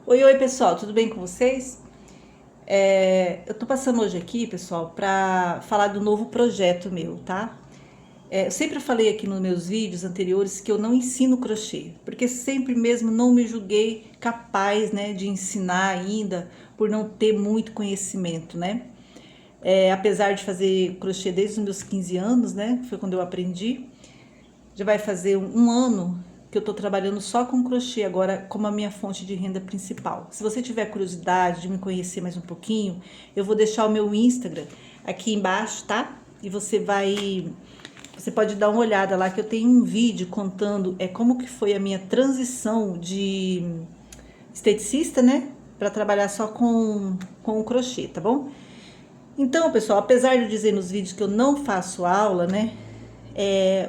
Oi, oi pessoal, tudo bem com vocês? Eu tô passando hoje aqui, pessoal, para falar do novo projeto meu, tá? Eu sempre falei aqui nos meus vídeos anteriores que eu não ensino crochê, porque sempre mesmo não me julguei capaz, né, de ensinar ainda, por não ter muito conhecimento, né? Apesar de fazer crochê desde os meus 15 anos, né, foi quando eu aprendi, já vai fazer um ano que eu tô trabalhando só com crochê agora como a minha fonte de renda principal. Se você tiver curiosidade de me conhecer mais um pouquinho, eu vou deixar o meu Instagram aqui embaixo, tá? E você pode dar uma olhada lá que eu tenho um vídeo contando como que foi a minha transição de esteticista, né, para trabalhar só com o crochê, tá bom? Então, pessoal, apesar de eu dizer nos vídeos que eu não faço aula, né,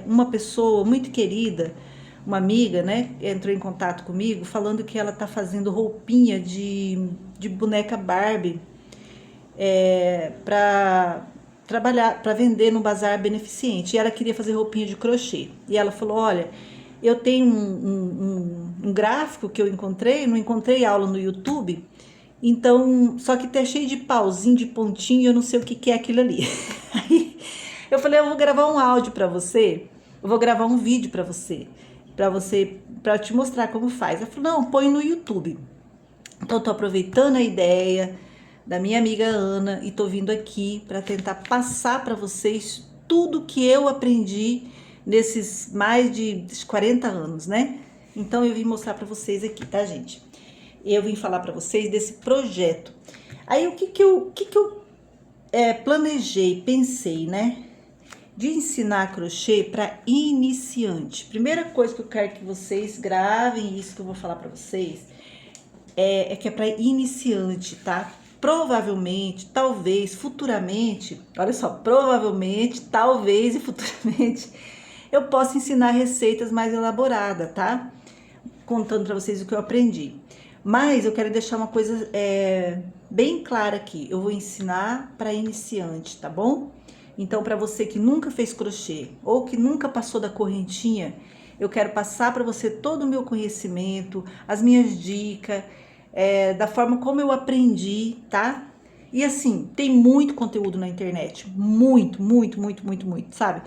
uma pessoa muito querida, uma amiga, né, entrou em contato comigo falando que ela tá fazendo roupinha de boneca Barbie para trabalhar, para vender no bazar beneficente. E ela queria fazer roupinha de crochê. E ela falou: Olha, eu tenho um gráfico que eu encontrei, não encontrei aula no YouTube. Então, só que tá cheio de pauzinho, de pontinho, eu não sei o que que é aquilo ali. Aí eu falei, eu vou gravar um áudio para você, eu vou gravar um vídeo para te mostrar como faz. Ela falou, não, põe no YouTube. Então, tô aproveitando a ideia da minha amiga Ana e tô vindo aqui para tentar passar para vocês tudo que eu aprendi nesses mais de 40 anos, né? Então, eu vim mostrar para vocês aqui, tá, gente? Eu vim falar para vocês desse projeto. Aí, o que que eu planejei, pensei, né? De ensinar crochê para iniciante. Primeira coisa que eu quero que vocês gravem isso que eu vou falar para vocês é que é para iniciante, tá? Provavelmente, talvez, futuramente, olha só, provavelmente, talvez e futuramente eu possa ensinar receitas mais elaboradas, tá? Contando para vocês o que eu aprendi. Mas eu quero deixar uma coisa bem clara aqui. Eu vou ensinar para iniciante, tá bom? Então, para você que nunca fez crochê ou que nunca passou da correntinha, eu quero passar para você todo o meu conhecimento, as minhas dicas, da forma como eu aprendi, tá? E assim, tem muito conteúdo na internet, muito, sabe?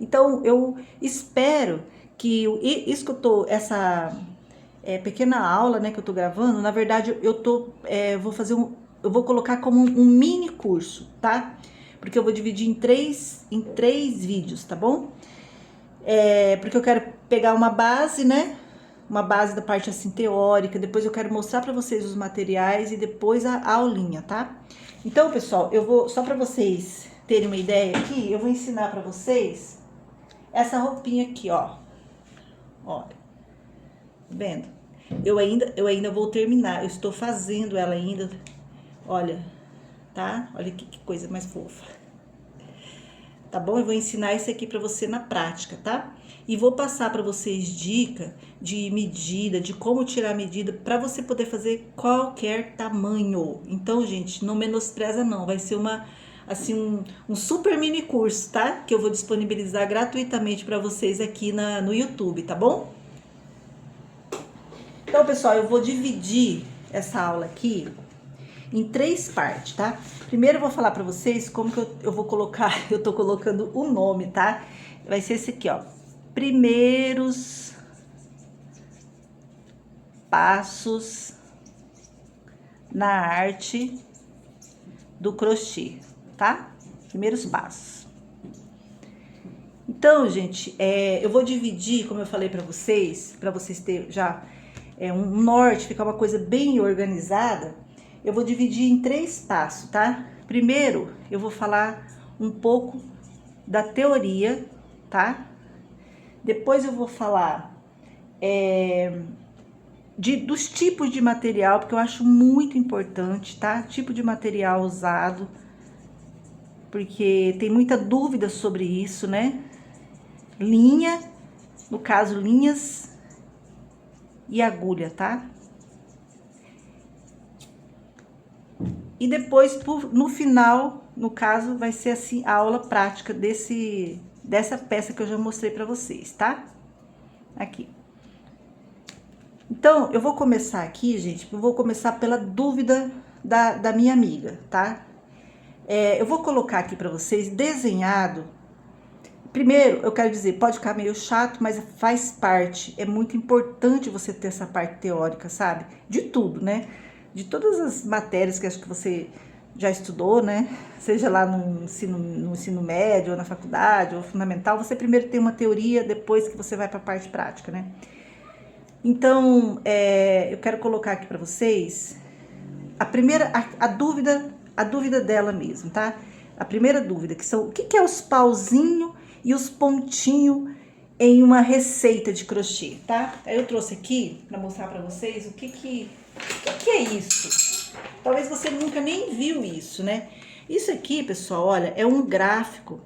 Então, eu espero que isso que eu tô, essa pequena aula, né, que eu tô gravando, na verdade, eu vou colocar como um mini curso, tá? Porque eu vou dividir em três vídeos, tá bom? Porque eu quero pegar uma base, né? Uma base da parte assim teórica, depois eu quero mostrar para vocês os materiais e depois a aulinha, tá? Então, pessoal, eu vou só para vocês terem uma ideia aqui, eu vou ensinar para vocês essa roupinha aqui, ó. Olha, tá vendo? Eu ainda vou terminar, eu estou fazendo ela ainda. Olha, tá? Olha que coisa mais fofa. Tá bom? Eu vou ensinar isso aqui para você na prática, tá? E vou passar para vocês dica de medida, de como tirar a medida para você poder fazer qualquer tamanho. Então, gente, não menospreza não, vai ser um super mini curso, tá? Que eu vou disponibilizar gratuitamente para vocês aqui no YouTube, tá bom? Então, pessoal, eu vou dividir essa aula aqui em três partes, tá? Primeiro eu vou falar pra vocês como que eu vou colocar, eu tô colocando o nome, tá? Vai ser esse aqui, ó. Primeiros passos na arte do crochê, tá? Primeiros passos. Então, gente, eu vou dividir, como eu falei pra vocês terem já um norte, ficar uma coisa bem organizada. Eu vou dividir em três passos, tá? Primeiro, eu vou falar um pouco da teoria, tá? Depois eu vou falar dos tipos de material, porque eu acho muito importante, tá? Tipo de material usado, porque tem muita dúvida sobre isso, né? Linha, no caso, linhas e agulha, tá? E depois, no final, no caso, vai ser assim a aula prática dessa peça que eu já mostrei pra vocês, tá? Aqui. Então, eu vou começar aqui, gente, eu vou começar pela dúvida da minha amiga, tá? Eu vou colocar aqui pra vocês desenhado. Primeiro, eu quero dizer, pode ficar meio chato, mas faz parte. É muito importante você ter essa parte teórica, sabe? De tudo, né? De todas as matérias que acho que você já estudou, né? Seja lá no ensino médio, ou na faculdade, ou fundamental, você primeiro tem uma teoria, depois que você vai para a parte prática, né? Então, eu quero colocar aqui para vocês a primeira, a dúvida dela mesmo, tá? A primeira dúvida, que são o que é os pauzinhos e os pontinhos em uma receita de crochê, tá? Aí eu trouxe aqui para mostrar para vocês o que é isso. Talvez você nunca nem viu isso, né? Isso aqui, pessoal, olha, é um gráfico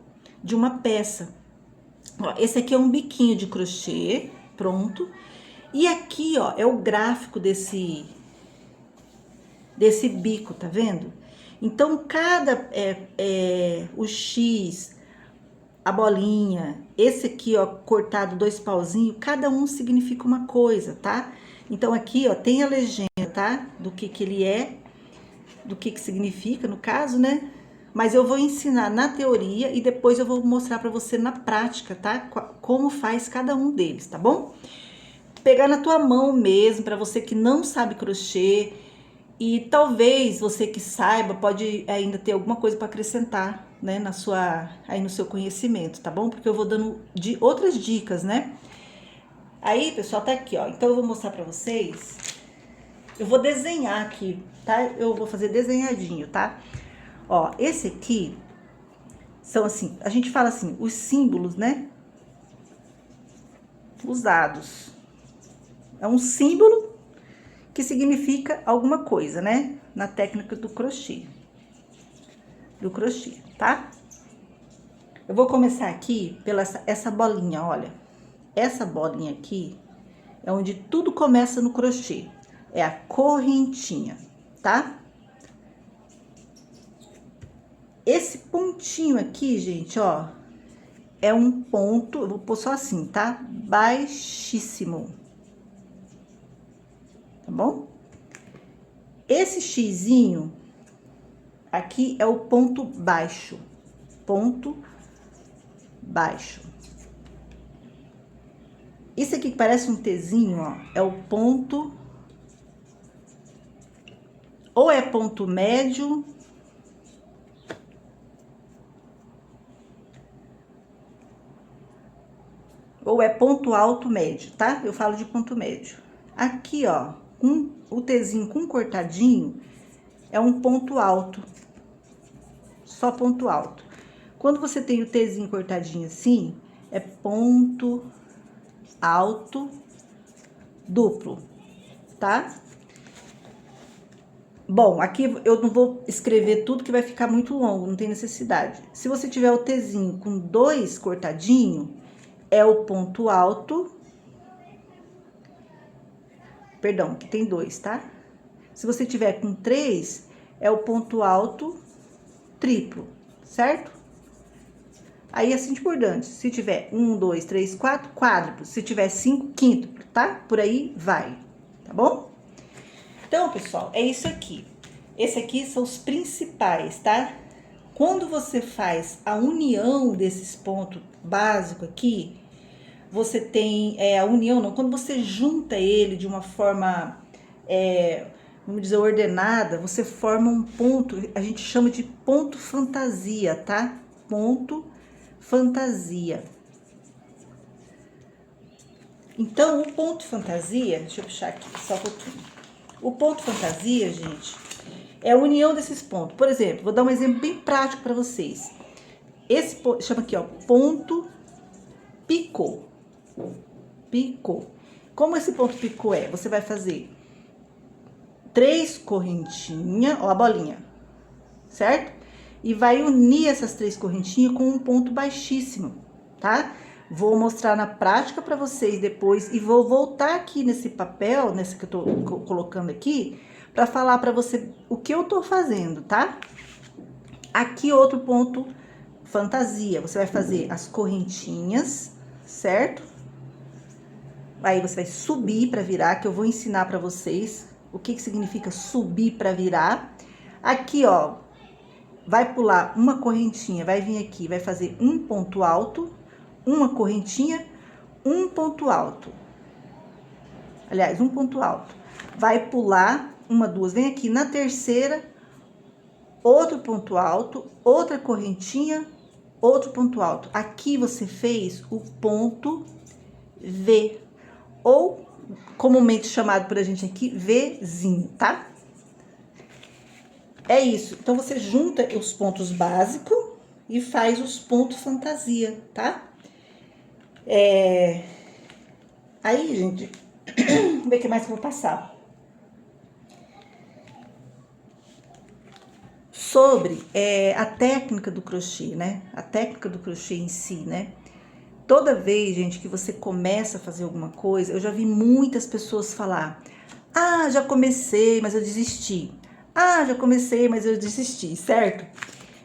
de uma peça. Ó, esse aqui é um biquinho de crochê, pronto. E aqui, ó, é o gráfico desse bico, tá vendo? Então, cada o X, a bolinha, esse aqui, ó, cortado 2 pauzinhos, cada um significa uma coisa, tá? Então, aqui, ó, tem a legenda, tá? Do que ele é, do que significa, no caso, né? Mas eu vou ensinar na teoria e depois eu vou mostrar pra você na prática, tá? Como faz cada um deles, tá bom? Pegar na tua mão mesmo, pra você que não sabe crochê, e talvez você que saiba pode ainda ter alguma coisa para acrescentar, né, aí no seu conhecimento, tá bom? Porque eu vou dando outras dicas, né? Aí, pessoal, tá aqui, ó. Então eu vou mostrar para vocês. Eu vou desenhar aqui, tá? Eu vou fazer desenhadinho, tá? Ó, esse aqui são assim, a gente fala assim, os símbolos, né? Usados. É um símbolo que significa alguma coisa, né? Na técnica do crochê. Tá? Eu vou começar aqui pela essa bolinha, olha. Essa bolinha aqui é onde tudo começa no crochê. É a correntinha, tá? Esse pontinho aqui, gente, ó, é um ponto, eu vou pôr só assim, tá? Baixíssimo. Tá bom? Esse xizinho aqui é o ponto baixo. Ponto baixo. Isso aqui que parece um Tzinho, ó, é o ponto, ou é ponto médio, ou é ponto alto médio, tá? Eu falo de ponto médio. Aqui, ó, o Tzinho com cortadinho é um ponto alto, só ponto alto. Quando você tem o Tzinho cortadinho assim, é ponto alto duplo, tá? Bom, aqui eu não vou escrever tudo que vai ficar muito longo, não tem necessidade. Se você tiver o Tzinho com 2 cortadinho, é o ponto alto. Perdão, que tem 2, tá? Se você tiver com 3, é o ponto alto triplo, certo? Aí, assim por diante. Se tiver 1, 2, 3, 4, quádruplo. Se tiver 5, quíntuplo, tá? Por aí vai, tá bom? Então, pessoal, é isso aqui. Esse aqui são os principais, tá? Quando você faz a união desses pontos básicos aqui, você tem a união, não, quando você junta ele de uma forma, vamos dizer, ordenada, você forma um ponto, a gente chama de ponto fantasia, tá? Ponto fantasia. Então, o ponto fantasia, deixa eu puxar aqui só um pouquinho. O ponto fantasia, gente, é a união desses pontos. Por exemplo, vou dar um exemplo bem prático para vocês. Esse chama aqui, ó, ponto picô. Picô. Como esse ponto picô é? Você vai fazer 3 correntinhas, ó, a bolinha, certo? E vai unir essas 3 correntinhas com um ponto baixíssimo, tá? Vou mostrar na prática para vocês depois e vou voltar aqui nesse papel, nesse que eu tô colocando aqui, para falar para você o que eu tô fazendo, tá? Aqui outro ponto fantasia, você vai fazer as correntinhas, certo? Aí você vai subir para virar, que eu vou ensinar para vocês o que significa subir para virar. Aqui, ó, vai pular uma correntinha, vai vir aqui, vai fazer um ponto alto, uma correntinha, um ponto alto. Aliás, um ponto alto. Vai pular uma, duas, vem aqui na terceira, outro ponto alto, outra correntinha, outro ponto alto. Aqui você fez o ponto V, ou comumente chamado por a gente aqui, Vzinho, tá? É isso. Então, você junta os pontos básicos e faz os pontos fantasia, tá? Aí, gente, vamos ver o que mais que eu vou passar. Sobre a técnica do crochê, né? A técnica do crochê em si, né? Toda vez, gente, que você começa a fazer alguma coisa, eu já vi muitas pessoas falar: ah, já comecei, mas eu desisti. Ah, já comecei, mas eu desisti, certo?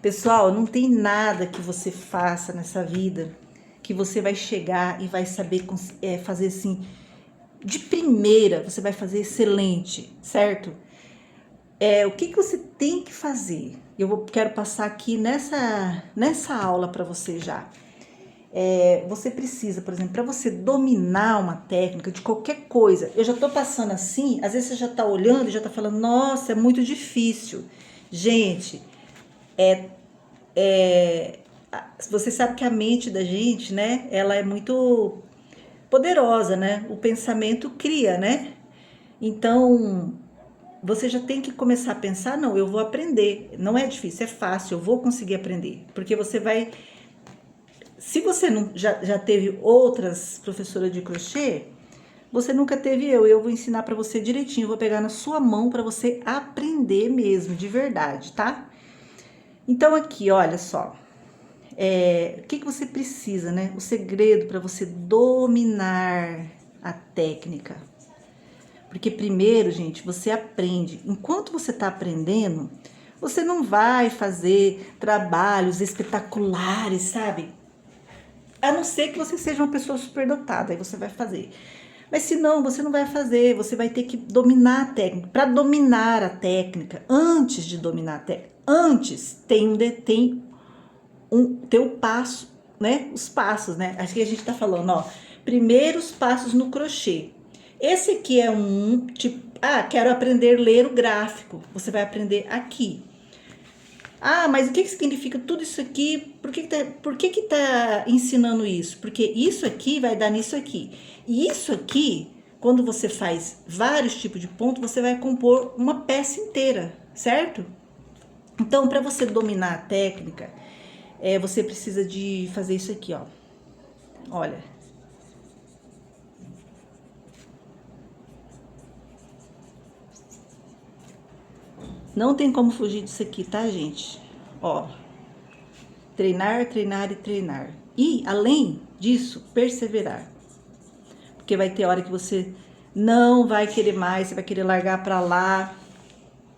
Pessoal, não tem nada que você faça nessa vida que você vai chegar e vai saber fazer assim, de primeira, você vai fazer excelente, certo? O que você tem que fazer? Quero passar aqui nessa aula para você já. Você precisa, por exemplo, para você dominar uma técnica de qualquer coisa, eu já tô passando assim, às vezes você já tá olhando e já tá falando, nossa, é muito difícil. Gente, você sabe que a mente da gente, né, ela é muito poderosa, né? O pensamento cria, né? Então, você já tem que começar a pensar, não, eu vou aprender. Não é difícil, é fácil, eu vou conseguir aprender. Porque você vai... Se você não, já teve outras professoras de crochê, você nunca teve eu vou ensinar para você direitinho, eu vou pegar na sua mão para você aprender mesmo, de verdade, tá? Então aqui, olha só, o que você precisa, né? O segredo para você dominar a técnica. Porque primeiro, gente, você aprende. Enquanto você tá aprendendo, você não vai fazer trabalhos espetaculares, sabe? A não ser que você seja uma pessoa superdotada, aí você vai fazer. Mas se não, você não vai fazer, você vai ter que dominar a técnica. Para dominar a técnica, antes de dominar a técnica, antes tem o passo, né? Os passos, né? Acho que a gente tá falando, ó, primeiros passos no crochê. Esse aqui é um tipo, quero aprender a ler o gráfico. Você vai aprender aqui. Ah, mas o que significa tudo isso aqui? Por que tá ensinando isso? Porque isso aqui vai dar nisso aqui. E isso aqui, quando você faz vários tipos de pontos, você vai compor uma peça inteira, certo? Então, para você dominar a técnica, você precisa de fazer isso aqui, ó. Olha. Não tem como fugir disso aqui, tá, gente? Ó, treinar, treinar e treinar. E, além disso, perseverar. Porque vai ter hora que você não vai querer mais, você vai querer largar pra lá.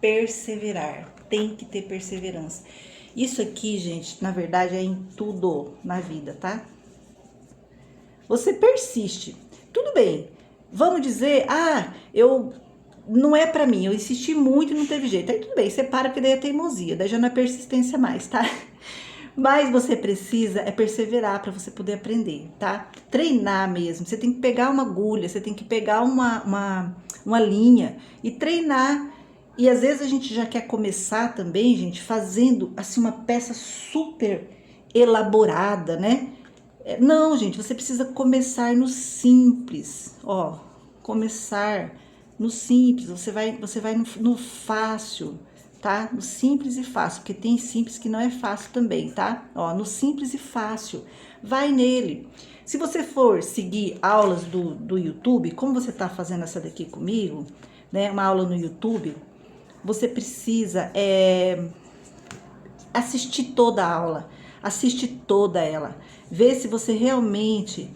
Perseverar. Tem que ter perseverança. Isso aqui, gente, na verdade, é em tudo na vida, tá? Você persiste. Tudo bem. Vamos dizer, não é pra mim, eu insisti muito e não teve jeito. Aí tudo bem, você para, porque daí é teimosia, daí já não é persistência mais, tá? Mas você precisa perseverar para você poder aprender, tá? Treinar mesmo, você tem que pegar uma agulha, você tem que pegar uma linha e treinar. E às vezes a gente já quer começar também, gente, fazendo assim uma peça super elaborada, né? Não, gente, você precisa começar no simples, ó, começar no simples, você vai no fácil, tá? No simples e fácil, porque tem simples que não é fácil também, tá? Ó, no simples e fácil, vai nele. Se você for seguir aulas do YouTube, como você tá fazendo essa daqui comigo, né? Uma aula no YouTube, você precisa assistir toda a aula, assiste toda ela, vê se você realmente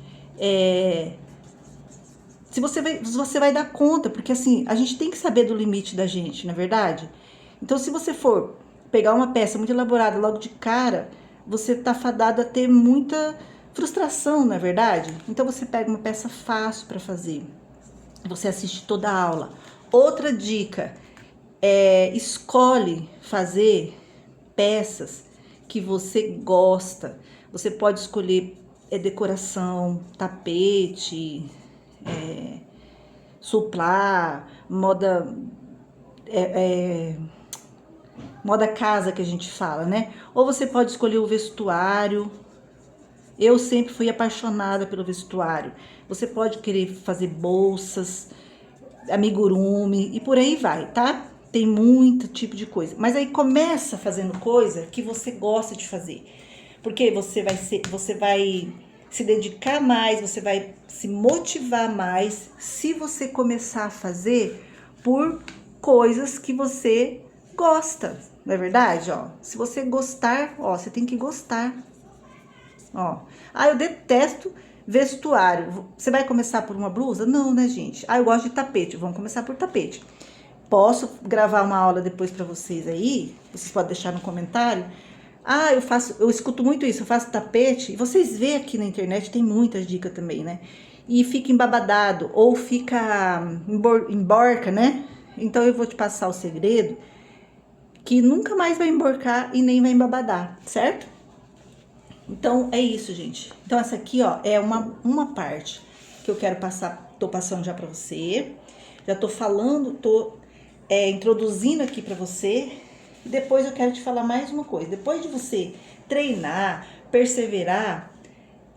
se você vai dar conta, porque assim, a gente tem que saber do limite da gente, não é verdade? Então, se você for pegar uma peça muito elaborada logo de cara, você tá fadado a ter muita frustração, não é verdade? Então você pega uma peça fácil para fazer. Você assiste toda a aula. Outra dica escolhe fazer peças que você gosta. Você pode escolher decoração, tapete, suplá, moda casa que a gente fala, né? Ou você pode escolher o vestuário. Eu sempre fui apaixonada pelo vestuário. Você pode querer fazer bolsas, amigurumi e por aí vai, tá? Tem muito tipo de coisa. Mas aí começa fazendo coisa que você gosta de fazer. Porque você vai se dedicar mais, você vai se motivar mais se você começar a fazer por coisas que você gosta. Não é verdade, ó? Se você gostar, ó, você tem que gostar. Ó. Ah, eu detesto vestuário. Você vai começar por uma blusa? Não, né, gente? Ah, eu gosto de tapete. Vamos começar por tapete. Posso gravar uma aula depois para vocês aí? Vocês podem deixar no comentário. Ah, eu escuto muito isso, eu faço tapete. E vocês vê aqui na internet, tem muitas dicas também, né? E fica embabadado ou fica emborca, né? Então eu vou te passar o segredo que nunca mais vai emborcar e nem vai embabadar, certo? Então é isso, gente. Então essa aqui, ó, é uma parte que eu quero passar, tô passando já pra você. Já tô falando, introduzindo aqui pra você. E depois eu quero te falar mais uma coisa. Depois de você treinar, perseverar,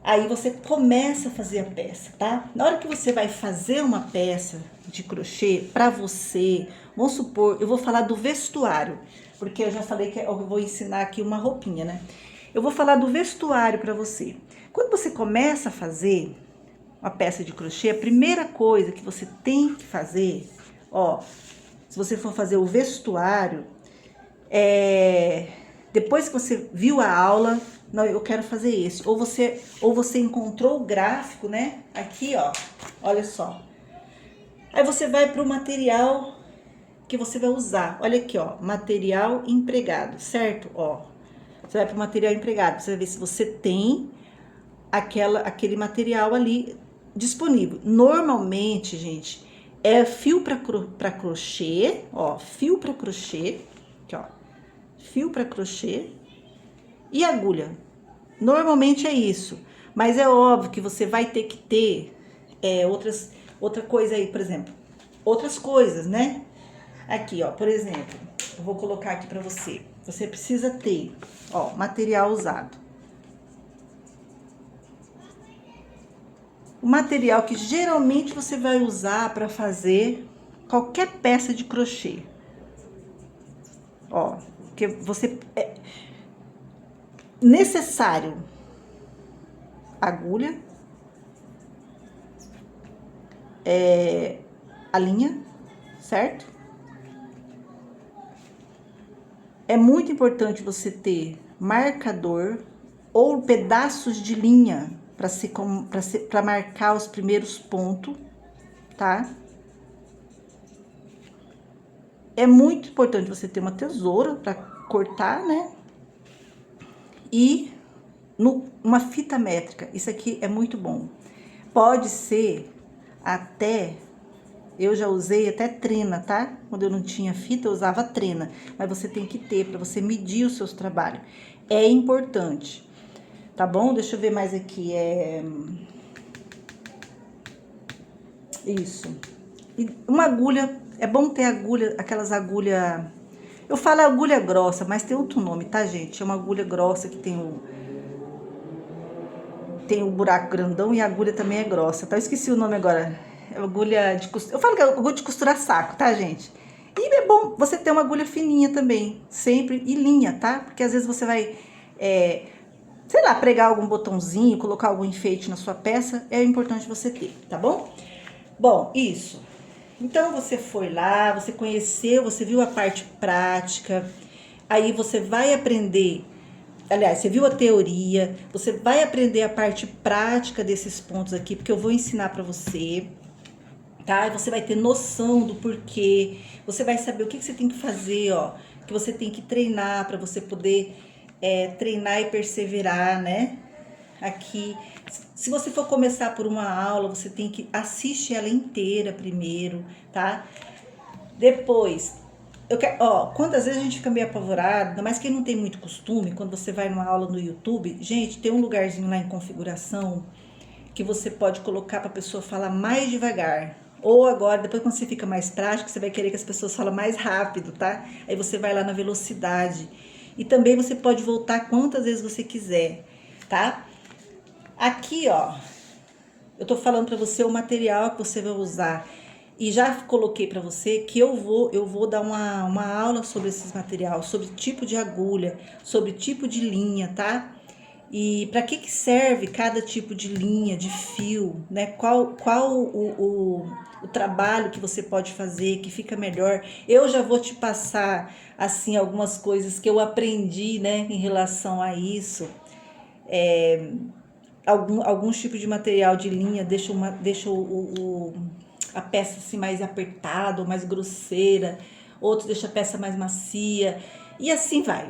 aí você começa a fazer a peça, tá? Na hora que você vai fazer uma peça de crochê pra você, vamos supor, eu vou falar do vestuário, porque eu já falei que eu vou ensinar aqui uma roupinha, né? Eu vou falar do vestuário pra você. Quando você começa a fazer uma peça de crochê, a primeira coisa que você tem que fazer, ó, se você for fazer o vestuário, depois que você viu a aula, não, eu quero fazer esse. Ou você encontrou o gráfico, né? Aqui, ó, olha só. Aí você vai pro material que você vai usar. Olha aqui, ó, material empregado, certo? Ó, você vai pro material empregado, você vai ver se você tem aquele material ali disponível. Normalmente, gente, é fio para crochê, ó, fio para crochê, aqui, ó, fio para crochê e agulha. Normalmente é isso, mas é óbvio que você vai ter que ter outra coisa aí, por exemplo, outras coisas, né? Aqui, ó, por exemplo, eu vou colocar aqui para você. Você precisa ter, ó, material usado. O material que geralmente você vai usar para fazer qualquer peça de crochê. Ó, que você é necessário agulha, a linha, certo? É muito importante você ter marcador ou pedaços de linha para marcar os primeiros pontos, tá? É muito importante você ter uma tesoura para cortar, né? E uma fita métrica. Isso aqui é muito bom. Pode ser até, eu já usei até trena, tá? Quando eu não tinha fita, eu usava trena. Mas você tem que ter para você medir os seus trabalhos. É importante, tá bom? Deixa eu ver mais aqui. Isso. E uma agulha, é bom ter agulha, aquelas agulhas. Eu falo agulha grossa, mas tem outro nome, tá, gente? É uma agulha grossa que tem o buraco grandão e a agulha também é grossa, tá? Eu esqueci o nome agora. É agulha de costura. Eu falo que é agulha de costurar saco, tá, gente? E é bom você ter uma agulha fininha também, sempre, e linha, tá? Porque às vezes você vai, sei lá, pregar algum botãozinho, colocar algum enfeite na sua peça, é importante você ter, tá bom? Bom, isso. Então, você foi lá, você conheceu, você viu a parte prática, aí você vai aprender, aliás, você viu a teoria, você vai aprender a parte prática desses pontos aqui, porque eu vou ensinar pra você, tá? E você vai ter noção do porquê, você vai saber o que você tem que fazer, ó, que você tem que treinar pra você poder treinar e perseverar, né? aqui. Se você for começar por uma aula, você tem que assistir ela inteira primeiro, tá? Depois, quantas vezes a gente fica meio apavorado, ainda mais quem não tem muito costume, quando você vai numa aula no YouTube, gente, tem um lugarzinho lá em configuração que você pode colocar para a pessoa falar mais devagar. Ou agora, depois quando você fica mais prático, você vai querer que as pessoas falem mais rápido, tá? Aí você vai lá na velocidade. E também você pode voltar quantas vezes você quiser, tá? Aqui, ó, eu tô falando para você o material que você vai usar. E já coloquei para você que eu vou dar uma aula sobre esses materiais, sobre tipo de agulha, sobre tipo de linha, tá? E para que serve cada tipo de linha, de fio, né? Qual o trabalho que você pode fazer que fica melhor. Eu já vou te passar, assim, algumas coisas que eu aprendi, né, em relação a isso. Alguns tipos de material de linha deixa a peça assim mais apertada ou mais grosseira, outros deixa a peça mais macia, e assim vai.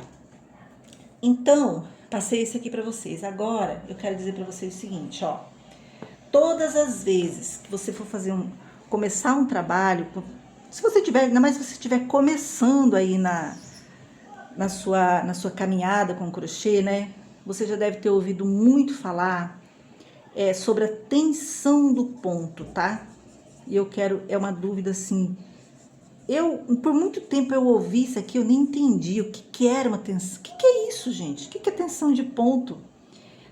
Então, passei isso aqui para vocês. Agora, eu quero dizer para vocês o seguinte, ó. Todas as vezes que você for começar um trabalho, se você tiver, ainda mais se você estiver começando aí na sua caminhada com crochê, né? Você já deve ter ouvido muito falar sobre a tensão do ponto, tá? E é uma dúvida assim. Por muito tempo eu ouvi isso aqui, eu nem entendi o que era uma tensão. O que é isso, gente? O que é tensão de ponto?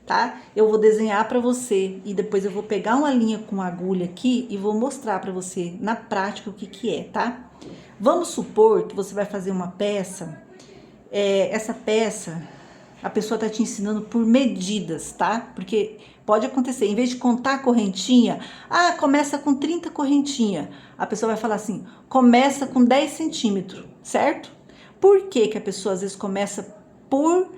Tá? Eu vou desenhar para você e depois eu vou pegar uma linha com agulha aqui e vou mostrar para você na prática o que é, tá? Vamos supor que você vai fazer uma peça, essa peça a pessoa tá te ensinando por medidas, tá? Porque pode acontecer, em vez de contar a correntinha, começa com 30 correntinha. A pessoa vai falar assim, começa com 10 centímetros, certo? Por que que a pessoa às vezes começa por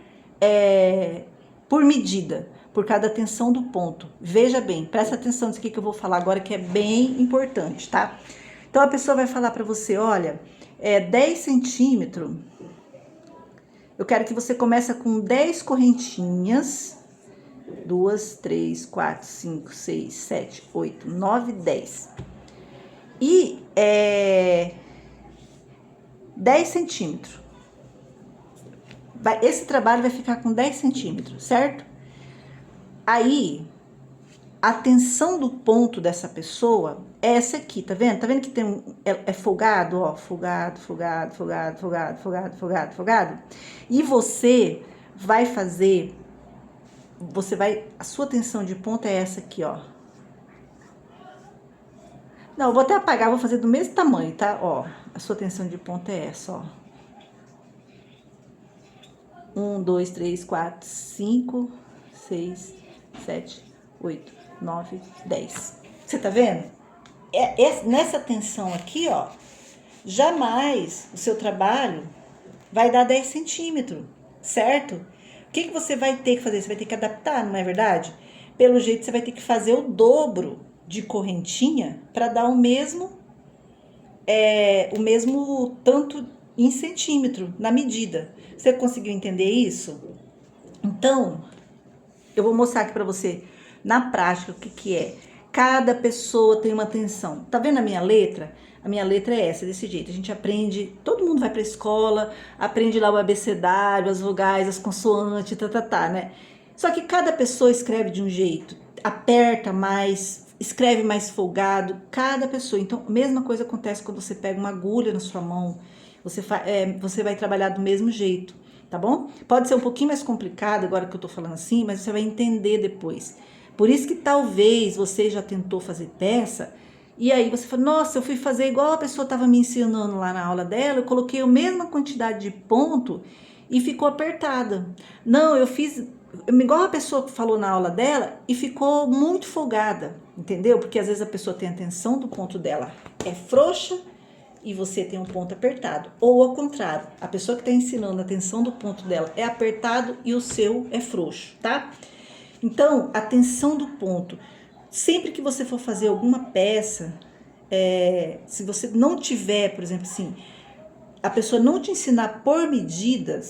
medida? Por causa da tensão do ponto. Veja bem, presta atenção nisso aqui que eu vou falar agora, que é bem importante, tá? Então a pessoa vai falar para você, olha, 10 centímetros, eu quero que você comece com 10 correntinhas, 2, 3, 4, 5, 6, 7, 8, 9, 10. E 10 centímetros. Esse trabalho vai ficar com 10 centímetros, certo? Aí, a tensão do ponto dessa pessoa é essa aqui, tá vendo? Tá vendo que é folgado, ó, folgado, folgado, folgado, folgado, folgado, folgado, folgado. E você vai fazer, a sua tensão de ponto é essa aqui, ó. Não, eu vou até apagar, vou fazer do mesmo tamanho, tá? Ó, a sua tensão de ponto é essa, ó. 1, 2, 3, 4, 5, 6, 7, 8, 9, 10. Você tá vendo? Nessa tensão aqui, ó, jamais o seu trabalho vai dar 10 centímetros, certo? O que você vai ter que fazer? Você vai ter que adaptar, não é verdade? Pelo jeito, você vai ter que fazer o dobro de correntinha para dar o mesmo tanto em centímetro, na medida. Você conseguiu entender isso? Então, eu vou mostrar aqui para você, na prática, o que é. Cada pessoa tem uma tensão. Tá vendo a minha letra? A minha letra é essa, desse jeito. A gente aprende, todo mundo vai pra escola, aprende lá o abecedário, as vogais, as consoantes, né? Só que cada pessoa escreve de um jeito, aperta mais, escreve mais folgado, cada pessoa. Então, a mesma coisa acontece quando você pega uma agulha na sua mão, você vai trabalhar do mesmo jeito, tá bom? Pode ser um pouquinho mais complicado agora que eu tô falando assim, mas você vai entender depois. Por isso que talvez você já tentou fazer peça e aí você fala, nossa, eu fui fazer igual a pessoa estava me ensinando lá na aula dela, eu coloquei a mesma quantidade de ponto e ficou apertada. Não, eu fiz igual a pessoa que falou na aula dela e ficou muito folgada, entendeu? Porque às vezes a pessoa tem a tensão do ponto dela é frouxa e você tem um ponto apertado. Ou ao contrário, a pessoa que está ensinando a tensão do ponto dela é apertado e o seu é frouxo, tá? Então, a tensão do ponto. Sempre que você for fazer alguma peça, se você não tiver, por exemplo, assim, a pessoa não te ensinar por medida,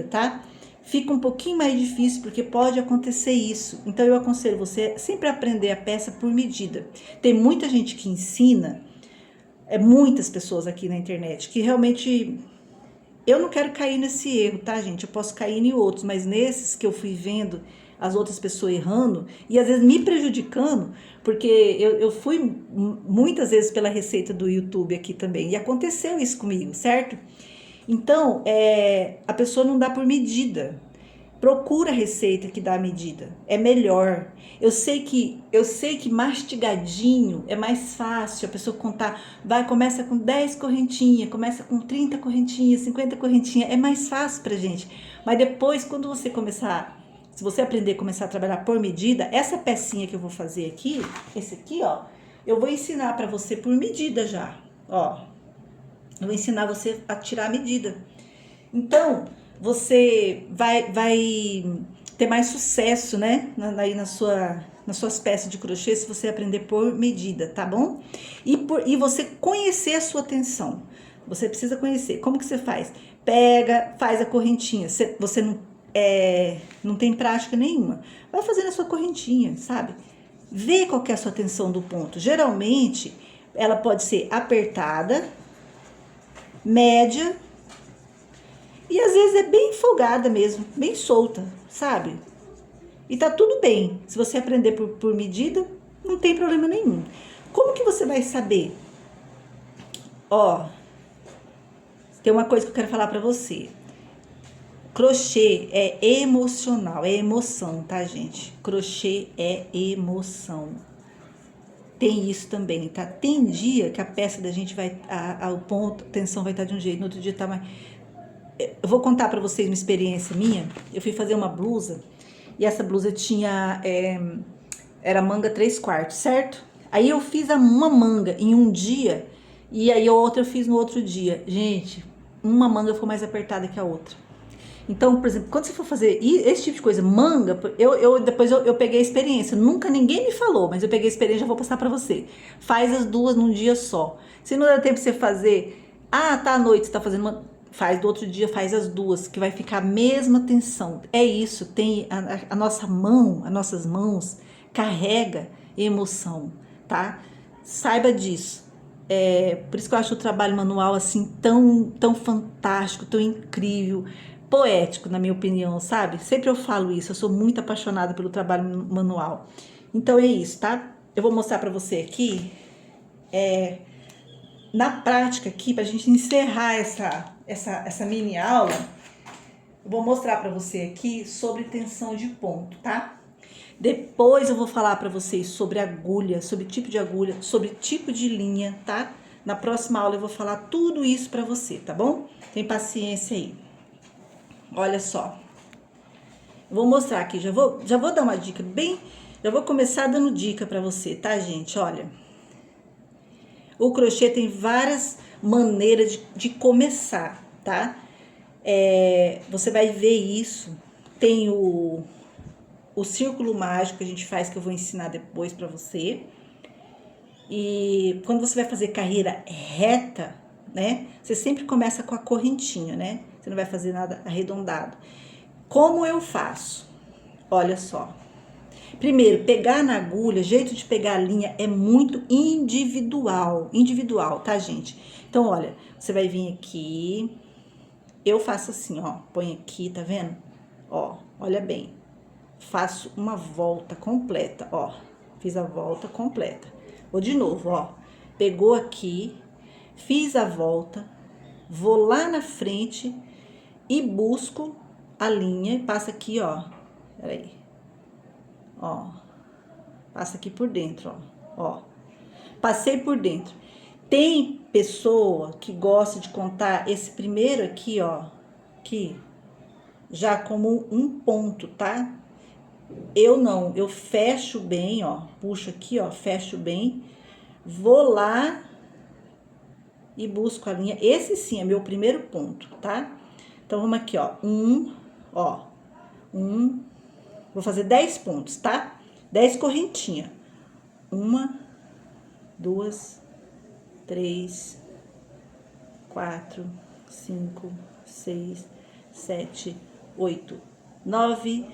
tá? fica um pouquinho mais difícil, porque pode acontecer isso. Então eu aconselho você sempre a aprender a peça por medida. Tem muita gente que ensina, muitas pessoas aqui na internet, que realmente eu não quero cair nesse erro, tá, gente? Eu posso cair em outros, mas nesses que eu fui vendo as outras pessoas errando e às vezes me prejudicando, porque eu fui muitas vezes pela receita do YouTube aqui também, e aconteceu isso comigo, certo? Então, a pessoa não dá por medida. Procura a receita que dá a medida. É melhor. Eu sei que mastigadinho é mais fácil a pessoa contar. Começa com 10 correntinhas, começa com 30 correntinhas, 50 correntinhas. É mais fácil pra gente. Mas depois, quando você começar, se você aprender a começar a trabalhar por medida, essa pecinha que eu vou fazer aqui, esse aqui, ó, eu vou ensinar pra você por medida já. Ó, eu vou ensinar você a tirar a medida. Então, você vai ter mais sucesso, né? Nas suas peças de crochê, se você aprender por medida, tá bom? E você conhecer a sua tensão. Você precisa conhecer. Como que você faz? Pega, faz a correntinha. Você não tem prática nenhuma. Vai fazendo a sua correntinha, sabe? Vê qual que é a sua tensão do ponto. Geralmente, ela pode ser apertada, média, e às vezes é bem folgada mesmo, bem solta, sabe? E tá tudo bem. Se você aprender por medida, não tem problema nenhum. Como que você vai saber? Ó, tem uma coisa que eu quero falar pra você. Crochê é emocional, é emoção, tá, gente? Crochê é emoção. Tem isso também, tá? Tem dia que a peça da gente vai, o ponto, a tensão vai estar de um jeito, no outro dia tá mais. Eu vou contar pra vocês uma experiência minha. Eu fui fazer uma blusa e essa blusa tinha, era manga 3/4, certo? Aí eu fiz uma manga em um dia e aí a outra eu fiz no outro dia. Gente, uma manga ficou mais apertada que a outra. Então, por exemplo, quando você for fazer esse tipo de coisa, manga, depois eu peguei a experiência. Nunca ninguém me falou, mas eu peguei a experiência e já vou passar pra você. Faz as duas num dia só. Se não der tempo de você fazer, tá à noite, você tá fazendo uma, faz do outro dia, faz as duas, que vai ficar a mesma tensão. É isso, tem a nossa mão, as nossas mãos carrega emoção, tá? Saiba disso. Por isso que eu acho o trabalho manual assim tão fantástico, tão incrível, poético, na minha opinião, sabe? Sempre eu falo isso, eu sou muito apaixonada pelo trabalho manual. Então é isso, tá? Eu vou mostrar pra você aqui, na prática aqui, pra gente encerrar essa mini aula, eu vou mostrar pra você aqui sobre tensão de ponto, tá? Depois eu vou falar pra vocês sobre agulha, sobre tipo de agulha, sobre tipo de linha, tá? Na próxima aula eu vou falar tudo isso pra você, tá bom? Tem paciência aí. Olha só. Eu vou mostrar aqui, já vou dar uma dica já vou começar dando dica pra você, tá, gente? Olha, o crochê tem várias maneiras de começar, tá? Você vai ver isso. Tem o círculo mágico que a gente faz, que eu vou ensinar depois pra você. E quando você vai fazer carreira reta, né? Você sempre começa com a correntinha, né? Você não vai fazer nada arredondado. Como eu faço? Olha só. Primeiro, pegar na agulha, jeito de pegar a linha é muito individual, tá, gente? Então, olha, você vai vir aqui, eu faço assim, ó, põe aqui, tá vendo? Ó, olha bem, faço uma volta completa, ó, fiz a volta completa. Vou de novo, ó, pegou aqui, fiz a volta, vou lá na frente e busco a linha e passa aqui, ó, peraí. Ó, passa aqui por dentro, ó, passei por dentro. Tem pessoa que gosta de contar esse primeiro aqui, ó, aqui, já como um ponto, tá? Eu não, eu fecho bem, ó, puxo aqui, ó, fecho bem, vou lá e busco a linha. Esse sim é meu primeiro ponto, tá? Então, vamos aqui, ó, ó, vou fazer 10 pontos, tá? 10 correntinhas. 1, 2, 3, 4, 5, 6, 7, 8, 9,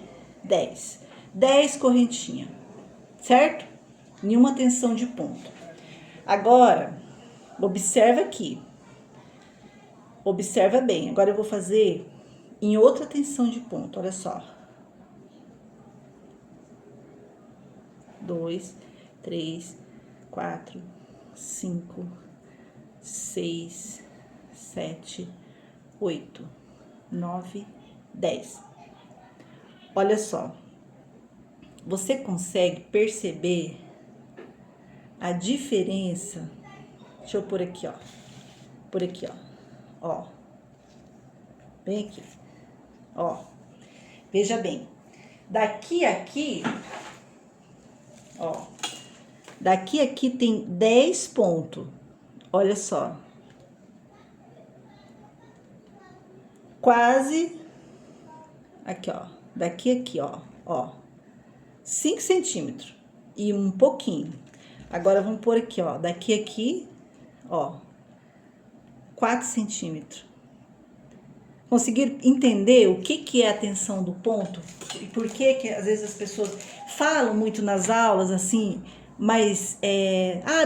10. 10 correntinhas, certo? Nenhuma tensão de ponto. Agora, observa aqui. Observa bem. Agora eu vou fazer em outra tensão de ponto, olha só. 2, 3, 4, 5, 6, 7, 8, 9, 10. Olha só. Você consegue perceber a diferença? Deixa eu pôr aqui, ó. Por aqui, ó. Ó. Bem aqui. Ó. Veja bem. Daqui a aqui, ó. Daqui a aqui tem 10 pontos. Olha só. Quase. Aqui, ó. Daqui a aqui, ó. Ó. 5 centímetros. E um pouquinho. Agora, vamos pôr aqui, ó. Daqui a aqui, ó. 4 centímetros. Conseguir entender o que é a tensão do ponto? E por que às vezes as pessoas falam muito nas aulas assim, mas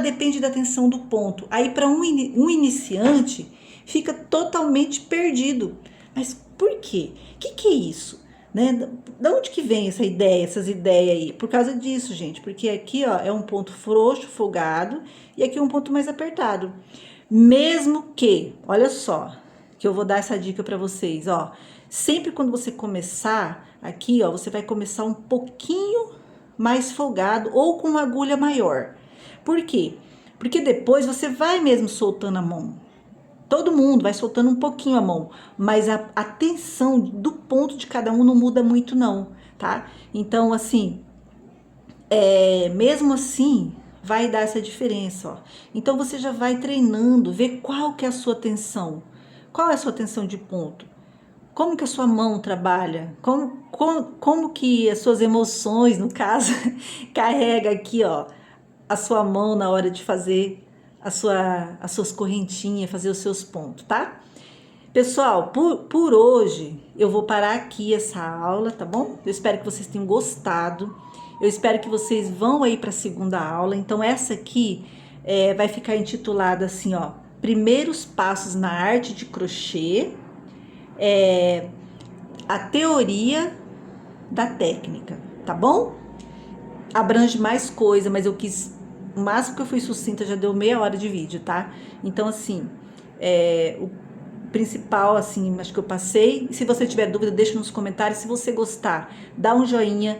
depende da tensão do ponto. Aí para um iniciante fica totalmente perdido. Mas por quê? O que é isso? Né? Da onde que vem essa ideia, essas ideias aí? Por causa disso, gente, porque aqui, ó, é um ponto frouxo, folgado, e aqui é um ponto mais apertado. Mesmo que, olha só, que eu vou dar essa dica para vocês, ó. Sempre quando você começar aqui, ó, você vai começar um pouquinho mais folgado ou com uma agulha maior. Por quê? Porque depois você vai mesmo soltando a mão. Todo mundo vai soltando um pouquinho a mão, mas a tensão do ponto de cada um não muda muito não, tá? Então, assim, mesmo assim, vai dar essa diferença, ó. Então, você já vai treinando, ver qual que é a sua tensão. Qual é a sua tensão de ponto? Como que a sua mão trabalha? Como que as suas emoções, no caso, carrega aqui, ó, a sua mão na hora de fazer as suas correntinhas, fazer os seus pontos, tá? Pessoal, por hoje eu vou parar aqui essa aula, tá bom? Eu espero que vocês tenham gostado. Eu espero que vocês vão aí para a segunda aula. Então, essa aqui vai ficar intitulada assim, ó, Primeiros Passos na Arte de Crochê, a teoria da técnica, tá bom? Abrange mais coisa, mas eu quis, o máximo que eu fui sucinta já deu meia hora de vídeo, tá? Então, assim, o principal, assim, acho que eu passei. Se você tiver dúvida, deixa nos comentários. Se você gostar, dá um joinha.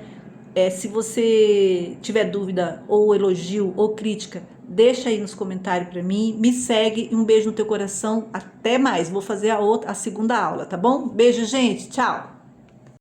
Se você tiver dúvida, ou elogio, ou crítica, deixa aí nos comentários para mim. Me segue e um beijo no teu coração. Até mais. Vou fazer a segunda aula, tá bom? Beijo, gente. Tchau.